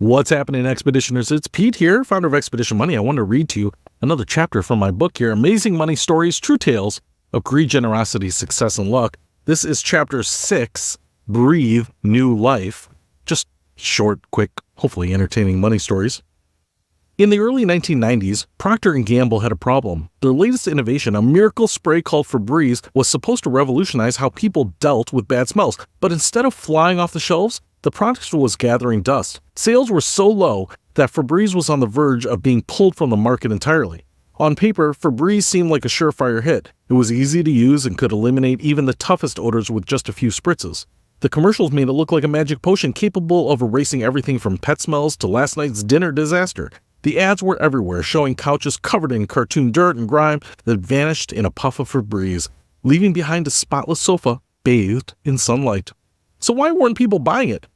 What's happening, Expeditioners? It's Pete here, founder of Expedition Money. I want to read to you another chapter from my book here, Amazing Money Stories, True Tales of Greed, Generosity, Success, and Luck. This is chapter 6, Breathe New Life. Just short, quick, hopefully entertaining money stories. In the early 1990s, Procter & Gamble had a problem. Their latest innovation, a miracle spray called Febreze, was supposed to revolutionize how people dealt with bad smells. But instead of flying off the shelves, the product was gathering dust. Sales were so low that Febreze was on the verge of being pulled from the market entirely. On paper, Febreze seemed like a surefire hit. It was easy to use and could eliminate even the toughest odors with just a few spritzes. The commercials made it look like a magic potion capable of erasing everything from pet smells to last night's dinner disaster. The ads were everywhere, showing couches covered in cartoon dirt and grime that vanished in a puff of Febreze, leaving behind a spotless sofa bathed in sunlight. So why weren't people buying it?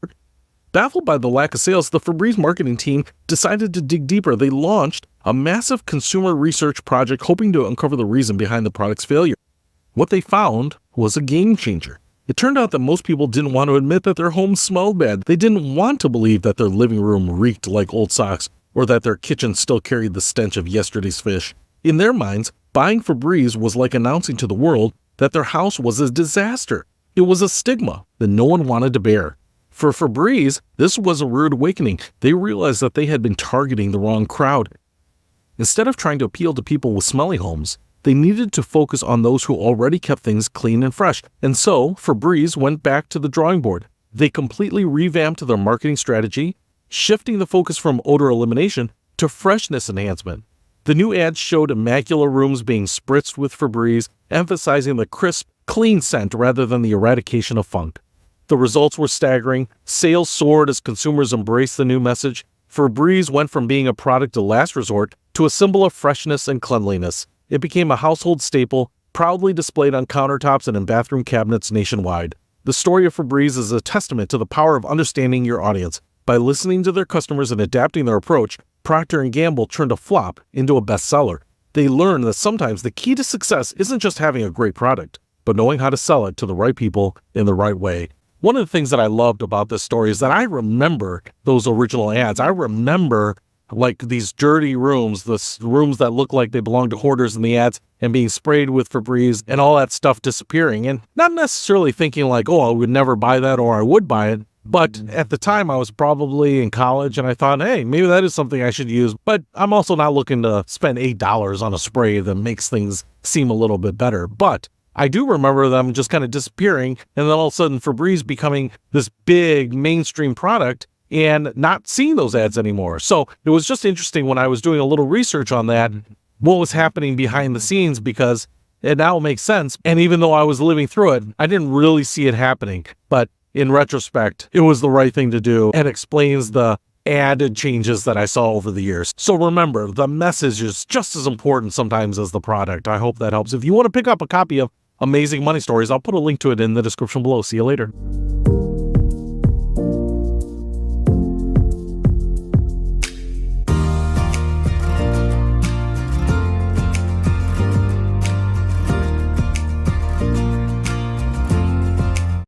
Baffled by the lack of sales, the Febreze marketing team decided to dig deeper. They launched a massive consumer research project hoping to uncover the reason behind the product's failure. What they found was a game changer. It turned out that most people didn't want to admit that their home smelled bad. They didn't want to believe that their living room reeked like old socks or that their kitchen still carried the stench of yesterday's fish. In their minds, buying Febreze was like announcing to the world that their house was a disaster. It was a stigma that no one wanted to bear. For Febreze, this was a rude awakening. They realized that they had been targeting the wrong crowd. Instead of trying to appeal to people with smelly homes, they needed to focus on those who already kept things clean and fresh. And so, Febreze went back to the drawing board. They completely revamped their marketing strategy, shifting the focus from odor elimination to freshness enhancement. The new ads showed immaculate rooms being spritzed with Febreze, emphasizing the crisp, clean scent rather than the eradication of funk. The results were staggering. Sales soared as consumers embraced the new message. Febreze went from being a product of last resort to a symbol of freshness and cleanliness. It became a household staple, proudly displayed on countertops and in bathroom cabinets nationwide. The story of Febreze is a testament to the power of understanding your audience. By listening to their customers and adapting their approach, Procter & Gamble turned a flop into a bestseller. They learned that sometimes the key to success isn't just having a great product, but knowing how to sell it to the right people in the right way. One of the things that I loved about this story is that I remember those original ads. I remember like these dirty rooms, the rooms that look like they belong to hoarders in the ads and being sprayed with Febreze and all that stuff disappearing. And not necessarily thinking like, oh, I would never buy that or I would buy it. But at the time, I was probably in college and I thought, hey, maybe that is something I should use. But I'm also not looking to spend $8 on a spray that makes things seem a little bit better. But I do remember them just kind of disappearing and then all of a sudden Febreze becoming this big mainstream product and not seeing those ads anymore. So it was just interesting when I was doing a little research on that, what was happening behind the scenes, because it now makes sense. And even though I was living through it, I didn't really see it happening. But in retrospect, it was the right thing to do and explains the added changes that I saw over the years. So remember, the message is just as important sometimes as the product. I hope that helps. If you want to pick up a copy of Amazing Money Stories, I'll put a link to it in the description below. See you later.